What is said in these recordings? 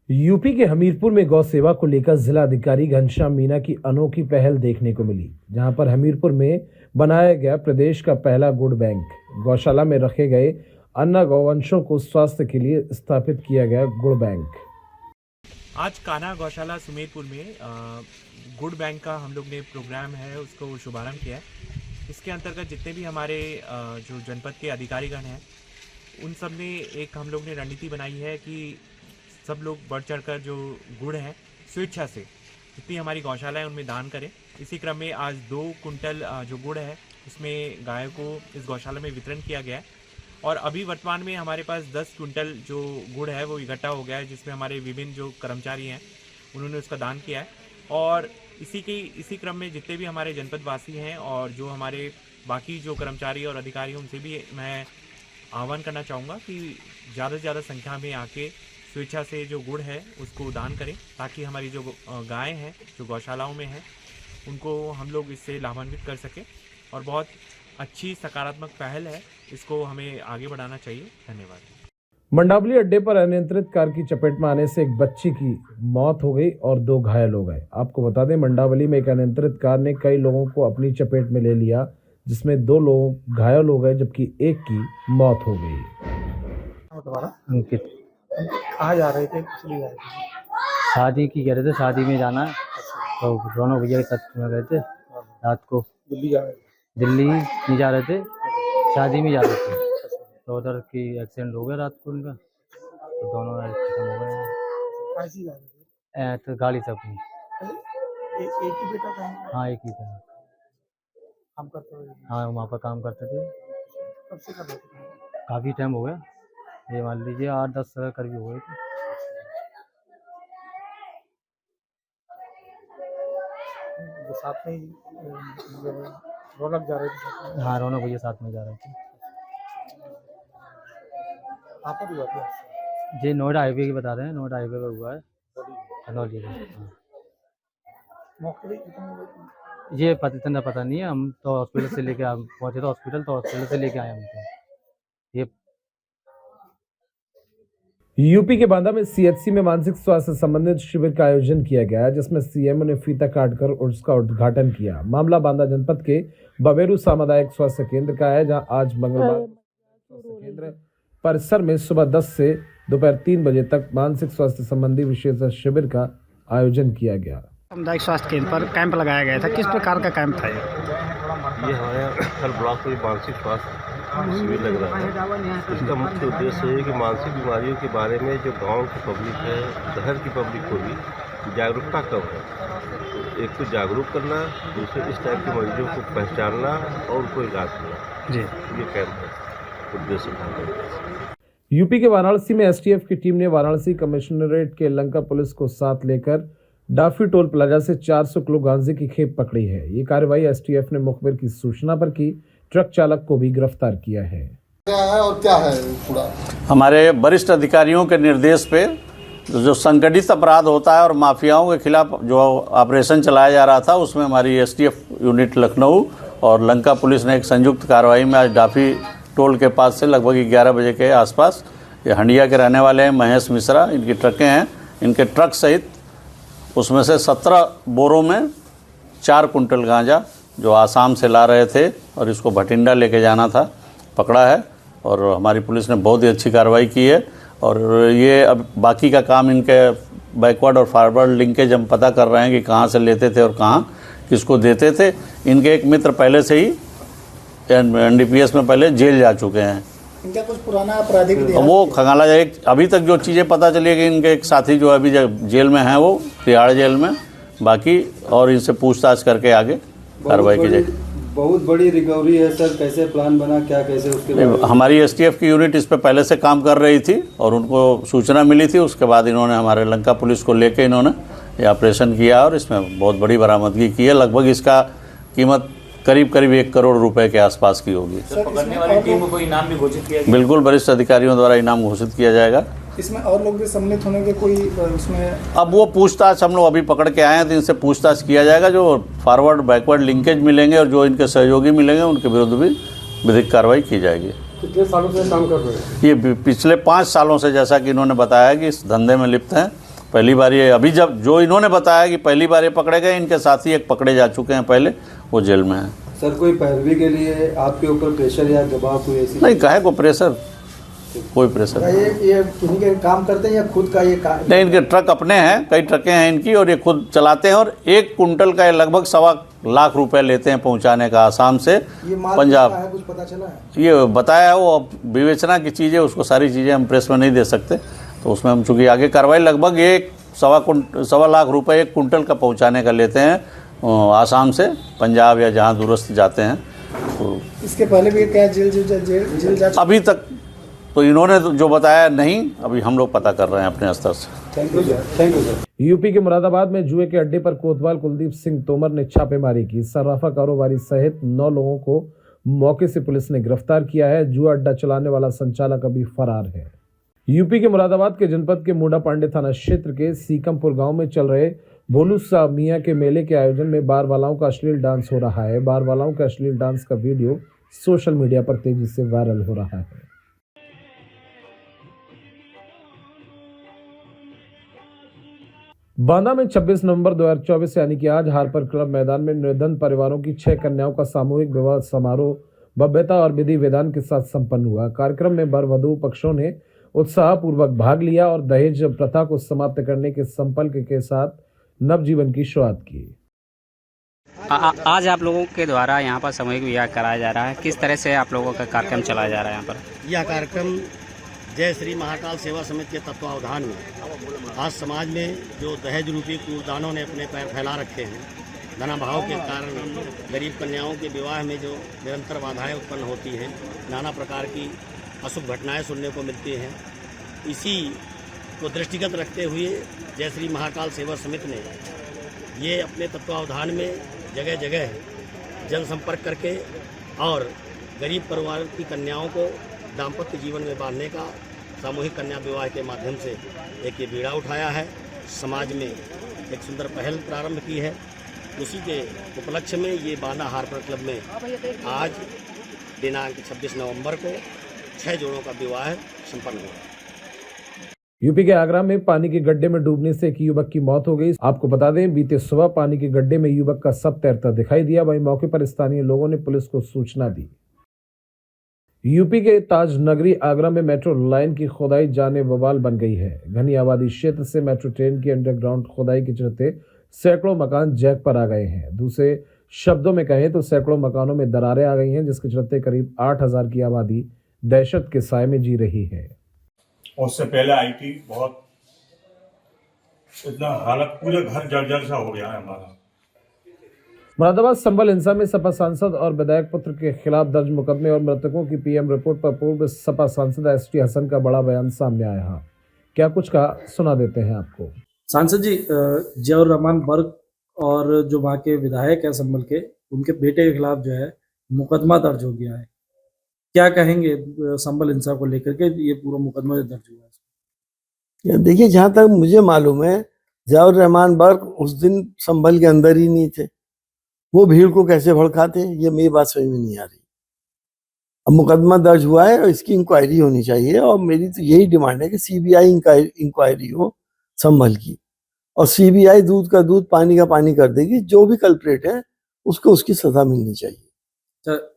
UP के हमीरपुर में गौ सेवा को लेकर जिला अधिकारी घनश्याम मीना की अनोखी पहल देखने को मिली, जहां पर हमीरपुर में बनाया गया प्रदेश का पहला गुड़ बैंक। गौशाला में रखे गए अन्य गौवंशों को स्वास्थ्य के लिए स्थापित किया गया गुड़ बैंक। आज कान्हा गौशाला सुमेरपुर में गुड़ बैंक का हम लोग ने प्रोग्राम है उसको शुभारंभ किया है। इसके अंतर्गत जितने भी हमारे जो जनपद के अधिकारीगण हैं उन सब ने एक हम लोग ने रणनीति बनाई है कि सब लोग बढ़ चढ़कर जो गुड़ है स्वेच्छा से जितनी हमारी गौशाला है उनमें दान करें। इसी क्रम में आज 2 कुंटल जो गुड़ है उसमें गाय को इस गौशाला में वितरण किया गया है और अभी वर्तमान में हमारे पास 10 कुंटल जो गुड़ है वो इकट्ठा हो गया है, जिसमें हमारे विभिन्न जो कर्मचारी हैं उन्होंने उसका दान किया है। और इसी क्रम में जितने भी हमारे जनपद वासी हैं और जो हमारे बाकी जो कर्मचारी और अधिकारी हैं उनसे भी मैं आह्वान करना चाहूँगा कि ज़्यादा से ज़्यादा संख्या में आके स्वेच्छा से जो गुड़ है उसको दान करें, ताकि हमारी जो गायें हैं जो गौशालाओं में हैं उनको हम लोग इससे लाभान्वित कर सकें। और बहुत अच्छी सकारात्मक पहल है, इसको हमें आगे बढ़ाना चाहिए। धन्यवाद। मंडावली अड्डे पर अनियंत्रित कार की चपेट में आने से एक बच्ची की मौत हो गई और 2 घायल हो गए। आपको बता दें, मंडावली में एक अनियंत्रित कार ने कई लोगों को अपनी चपेट में ले लिया, जिसमें 2 लोग घायल हो गए जबकि एक की मौत हो गई। कहाँ जा रहे थे? शादी की कह रहे थे, शादी में जाना है तो दोनों भैया के साथ में गए थे। रात को दिल्ली नहीं जा रहे थे, शादी में जा रहे थे तो उधर की एक्सीडेंट हो गया रात को उनका, तो दोनों खत्म हो गए। तो गाड़ी से अपनी एक ही बेटा था? हाँ, एक ही था। काम करते हुए? हाँ, वहाँ पर काम करते थे। कब से कर रहे थे? काफ़ी टाइम हो गया, ये मान लीजिए 8-10 साल करीब हो गए थे। साथ में रौनक जा रहे थे? हाँ, रौनक भैया साथ में जा रहे थे। कहाँ पर हुआ था? ये नोएडा हाईवे की बता रहे हैं, नोएडा हाईवे पर हुआ है, खनौली में। मौके पे कितने? ये पता नहीं है, हम तो हॉस्पिटल से लेके पहुँचे थे हॉस्पिटल, तो हॉस्पिटल से लेके आए हम तो। ये यूपी के बांदा में सीएचसी में मानसिक स्वास्थ्य संबंधित शिविर का आयोजन किया गया, जिसमें सीएम ने फीता काटकर उसका उद्घाटन किया। मामला बांदा जनपद के बबेरू सामुदायिक स्वास्थ्य केंद्र का है, जहां आज मंगलवार स्वास्थ्य केंद्र परिसर में सुबह 10 से दोपहर 3 बजे तक मानसिक स्वास्थ्य संबंधी विशेष शिविर का आयोजन किया गया। सामुदायिक स्वास्थ्य केंद्र पर कैंप लगाया गया था। किस प्रकार का कैंप था ये हमारे हर ब्लॉक में मानसिक स्वास्थ्य शिविर लग रहा है। इसका मुख्य उद्देश्य है कि मानसिक बीमारियों के बारे में जो गांव की पब्लिक है, शहर की पब्लिक को भी जागरूकता कम है। तो एक तो जागरूक करना, दूसरे इस टाइप के मरीजों को पहचानना और उनको इलाज करना जी, ये कैंप है उद्देश्य। यूपी के वाराणसी में एसटीएफ की टीम ने वाराणसी कमिश्नरेट के लंका पुलिस को साथ लेकर डाफी टोल प्लाजा से 400 किलो गांजे की खेप पकड़ी है। ये कार्रवाई एसटीएफ ने मुखबिर की सूचना पर की। ट्रक चालक को भी गिरफ्तार किया है। और क्या है पूरा? हमारे वरिष्ठ अधिकारियों के निर्देश पे जो संगठित अपराध होता है और माफियाओं के खिलाफ जो ऑपरेशन चलाया जा रहा था, उसमें हमारी एसटीएफ यूनिट लखनऊ और लंका पुलिस ने एक संयुक्त कार्रवाई में आज डाफी टोल के पास से लगभग 11 बजे के आसपास, ये हंडिया के रहने वाले हैं महेश मिश्रा, इनकी ट्रकें हैं, इनके ट्रक सहित उसमें से 17 बोरों में 4 कुंटल गांजा जो आसाम से ला रहे थे और इसको भटिंडा लेके जाना था, पकड़ा है। और हमारी पुलिस ने बहुत ही अच्छी कार्रवाई की है। और ये अब बाकी का काम, इनके बैकवर्ड और फॉरवर्ड लिंकेज हम पता कर रहे हैं कि कहाँ से लेते थे और कहाँ किसको देते थे। इनके एक मित्र पहले से ही एनडीपीएस में पहले जेल जा चुके हैं। इनका कुछ पुराना आपराधिक वो खंगाला जाए, अभी तक जो चीज़ें पता चली है कि इनके एक साथी जो अभी जेल में हैं वो तिहाड़ जेल में, बाकी और इनसे पूछताछ करके आगे कार्रवाई की जाएगी। बहुत बड़ी रिकवरी है सर, कैसे प्लान बना, क्या कैसे उसके हमारी एसटीएफ की यूनिट इस पे पहले से काम कर रही थी और उनको सूचना मिली थी। उसके बाद इन्होंने हमारे लंका पुलिस को लेके इन्होंने ये ऑपरेशन किया और इसमें बहुत बड़ी बरामदगी की है। लगभग इसका कीमत करीब 1 करोड़ रुपए के आसपास की होगी। पकड़ने वाली टीम को कोई इनाम भी घोषित किया गया? बिल्कुल, वरिष्ठ अधिकारियों द्वारा इनाम घोषित किया जाएगा। इसमें और लोग भी सम्मिलित होने के कोई उसमें? अब वो पूछताछ हम लोग अभी पकड़ के आए हैं, तो इनसे पूछताछ किया जाएगा। जो फॉरवर्ड बैकवर्ड लिंकेज मिलेंगे और जो इनके सहयोगी मिलेंगे उनके विरुद्ध भी विधिक कार्रवाई की जाएगी। कितने सालों से काम कर रहे हैं? ये पिछले 5 सालों से, जैसा कि इन्होंने बताया कि इस धंधे में लिप्त हैं पहली बार ये अभी जब जो इन्होंने बताया कि पहली बार ये पकड़े गए, इनके साथी एक पकड़े जा चुके हैं पहले, वो जेल में है। सर कोई पैरवी के लिए आपके ऊपर प्रेशर या दबाव कोई ऐसी? नहीं, काहे को प्रेशर, कोई प्रेशर नहीं। ये किन्हीं के काम करते हैं या खुद का ये काम? नहीं, इनके ट्रक अपने हैं, कई ट्रकें हैं इनकी, और ये खुद चलाते हैं। और 1 कुंटल का ये लगभग 1.25 लाख रुपए लेते हैं पहुंचाने का, आसाम से ये माल पंजाब। किसका है, कुछ पता चला है? ये बताया है, वो अब विवेचना की चीज़ है, उसको सारी चीज़ें हम प्रेस में नहीं दे सकते। तो उसमें हम चूँकि आगे कार्रवाई लगभग 1.25 लाख रुपए 1 कुंटल का पहुंचाने का लेते हैं आसाम से पंजाब या जहाँ दूरस्थ जाते हैं। तो इसके पहले भी क्या जेल जा? अभी तक तो इन्होंने जो बताया नहीं, अभी हम लोग पता कर रहे हैं अपने स्तर से। Thank you sir, thank you sir. UP के मुरादाबाद में जुए के अड्डे पर कोतवाल कुलदीप सिंह तोमर ने छापेमारी की। सर्राफा कारोबारी सहित 9 लोगों को मौके से पुलिस ने गिरफ्तार किया है। जुआ अड्डा चलाने वाला संचालक अभी फरार है। यूपी के मुरादाबाद के जनपद के मूडा पांडे थाना क्षेत्र के सीकमपुर गांव में चल रहे भोलू सा मियां के मेले के आयोजन में बारवालाओं का अश्लील डांस हो रहा है। बारवालाओं के अश्लील डांस का वीडियो सोशल मीडिया पर तेजी से वायरल हो रहा है। बांदा में 26 नवंबर 2024 यानी कि आज हार्पर क्लब मैदान में निर्धन परिवारों की 6 कन्याओं का सामूहिक विवाह समारोह भव्यता और विधि विधान के साथ संपन्न हुआ। कार्यक्रम में वर वधू पक्षों ने उत्साहपूर्वक भाग लिया और दहेज प्रथा को समाप्त करने के संकल्प के साथ नवजीवन की शुरुआत की। आज आप लोगों के द्वारा यहाँ पर सामूहिक विवाह कराया जा रहा है, किस तरह से आप लोगों का कार्यक्रम चलाया जा रहा है यहाँ पर? यह कार्यक्रम जय श्री महाकाल सेवा समिति के तत्वावधान में आज समाज में जो दहेज रूपी कूड़दानों ने अपने पैर फैला रखे हैं, धनाभाव के कारण गरीब कन्याओं के विवाह में जो निरंतर बाधाएं उत्पन्न होती हैं, नाना प्रकार की अशुभ घटनाएं सुनने को मिलती हैं, इसी को दृष्टिगत रखते हुए जय श्री महाकाल सेवा समिति ने ये अपने तत्वावधान में जगह जगह जनसंपर्क करके और गरीब परिवार की कन्याओं को दाम्पत्य जीवन में बांधने का सामूहिक कन्या विवाह के माध्यम से एक ये बीड़ा उठाया है। समाज में एक सुंदर पहल प्रारंभ की है। उसी के उपलक्ष्य में ये बांदा हार्पर क्लब में आज दिनांक 26 नवंबर को 6 जोड़ों का विवाह संपन्न हुआ। यूपी के आगरा में पानी के गड्ढे में डूबने से एक युवक की मौत हो गई। आपको बता दें, बीते सुबह पानी के गड्ढे में युवक का शव तैरता दिखाई दिया। वहीं मौके पर स्थानीय लोगों ने पुलिस को सूचना दी। यूपी के ताज नगरी आगरा में मेट्रो लाइन की खोदाई जाने बवाल बन गई है। घनी आबादी क्षेत्र से मेट्रो ट्रेन की अंडरग्राउंड खोदाई के चलते सैकड़ों मकान जैक पर आ गए हैं। दूसरे शब्दों में कहें तो सैकड़ों मकानों में दरारें आ गई हैं, जिसके चलते करीब 8000 की आबादी दहशत के साए में जी रही है। उससे पहले आई थी, बहुत इतना हालत पूरे घर जर्जर सा हो गया है हमारा। मुरादाबाद संभल हिंसा में सपा सांसद और विधायक पुत्र के खिलाफ दर्ज मुकदमे और मृतकों की पीएम रिपोर्ट पर पूर्व सपा सांसद एसटी हसन का बड़ा बयान सामने आया है। क्या कुछ कहा, सुना देते हैं आपको। सांसद जी, जियाउर रहमान बर्क और जो वहाँ के विधायक हैं संभल के, उनके बेटे के खिलाफ जो है मुकदमा दर्ज हो गया है। क्या कहेंगे संभल हिंसा को लेकर के, ये पूरा मुकदमा दर्ज हुआ है? देखिए, जहाँ तक मुझे मालूम है, जियाउर रहमान बर्क उस दिन संभल के अंदर ही नहीं थे। वो भीड़ को कैसे भड़काते, ये मेरी बात समझ में नहीं आ रही। अब मुकदमा दर्ज हुआ है और इसकी इंक्वायरी होनी चाहिए, और मेरी तो यही डिमांड है कि सीबीआई इंक्वायरी हो संभल की, और सीबीआई दूध का दूध पानी का पानी कर देगी। जो भी कल्प्रेट है उसको उसकी सजा मिलनी चाहिए।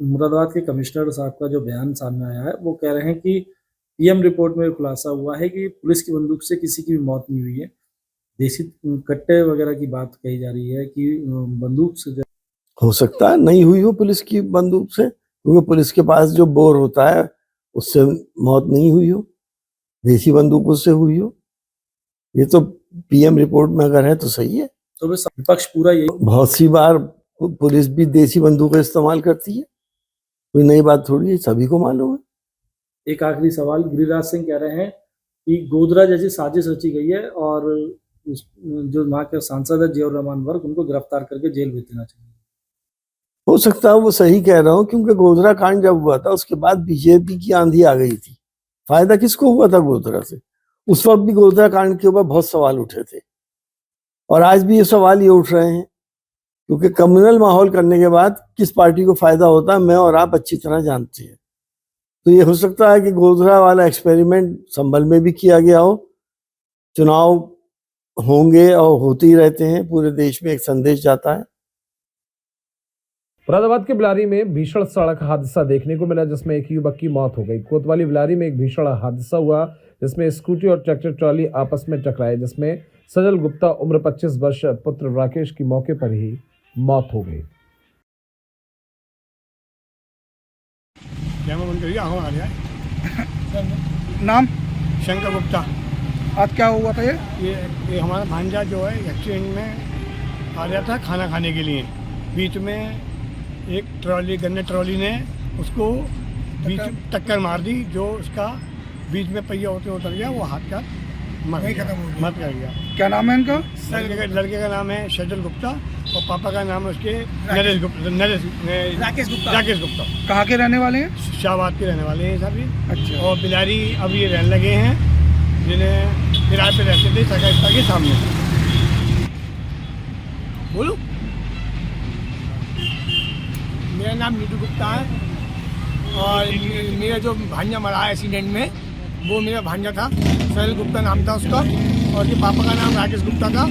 मुरादाबाद के कमिश्नर साहब का जो बयान सामने आया है, वो कह रहे हैं कि पीएम रिपोर्ट में खुलासा हुआ है कि पुलिस की बंदूक से किसी की भी मौत नहीं हुई है। देसी कट्टे वगैरह की बात कही जा रही है कि बंदूक से हो सकता है नहीं हुई हो पुलिस की बंदूक से, क्योंकि पुलिस के पास जो बोर होता है उससे मौत नहीं हुई हो, देसी बंदूकों से हुई हो। ये तो पीएम रिपोर्ट में अगर है तो सही है। तो विपक्ष पूरा यही, बहुत सी बार पुलिस भी देसी बंदूकें इस्तेमाल करती है, कोई नई बात थोड़ी है, सभी को मालूम है। एक आखिरी सवाल, गिरिराज सिंह कह रहे हैं कि गोधरा जैसी साजिश रची गई है और जो वहाँ के सांसद है जियाउर रहमान बर्क, उनको गिरफ्तार करके जेल भेज देना चाहिए। हो सकता है वो सही कह रहा हूँ, क्योंकि गोधरा कांड जब हुआ था उसके बाद बीजेपी की आंधी आ गई थी। फायदा किसको हुआ था गोधरा से? उस वक्त भी गोधरा कांड के ऊपर बहुत सवाल उठे थे, और आज भी ये सवाल ये उठ रहे हैं, क्योंकि कम्युनल माहौल करने के बाद किस पार्टी को फायदा होता है मैं और आप अच्छी तरह जानते हैं। तो ये हो सकता है कि गोधरा वाला एक्सपेरिमेंट संभल में भी किया गया हो, चुनाव होंगे और होते ही रहते हैं। पूरे देश में एक संदेश जाता है। मुरादाबाद के बिलारी में भीषण सड़क हादसा देखने को मिला, जिसमें एक युवक की मौत हो गई। कोतवाली बिलारी में एक भीषण हादसा हुआ, जिसमें स्कूटी और ट्रैक्टर ट्रॉली आपस में टकराए, जिसमें सजल गुप्ता उम्र 25 वर्ष पुत्र राकेश की मौके पर ही मौत हो गई। नाम शंकर गुप्ता। आज क्या हुआ था? ये हमारा भांजा जो है एक्सीडेंट में आ रहा था खाना खाने के लिए। बीच में एक ट्रॉली गन्ने ट्रॉली ने उसको बीच टक्कर मार दी, जो उसका बीच में पहिया होते उतर गया, वो हाथ का मर कर गया। क्या नाम है इनका? लड़के का नाम है सजल गुप्ता और पापा का नाम है उसके राकेश गुप्ता। कहाँ के रहने वाले हैं? शाहबाद के रहने वाले हैं सभी। अच्छा। और बिलारी अब ये रहने लगे हैं, जिन्हें किराए पे रहते थे सरकारी के सामने। बोलो। मेरा नाम नीतू गुप्ता है और मेरा जो भांजा मरा है एक्सीडेंट में, वो मेरा भांजा था। सजल गुप्ता नाम था उसका और ये पापा का नाम राकेश गुप्ता था।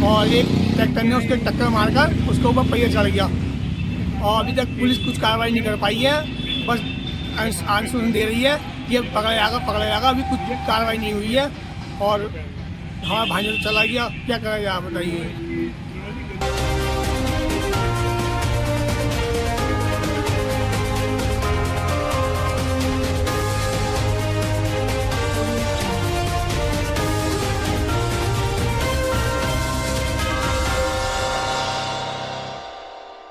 और एक ट्रैक्टर ने उसके टक्कर मारकर उसके ऊपर पहिया चढ़ गया और अभी तक पुलिस कुछ कार्रवाई नहीं कर पाई है। बस आंसू दे रही है कि पकड़ा जाएगा। अभी कुछ कार्रवाई नहीं हुई है और हमारा भांजा चला गया, क्या करा जाए बताइए।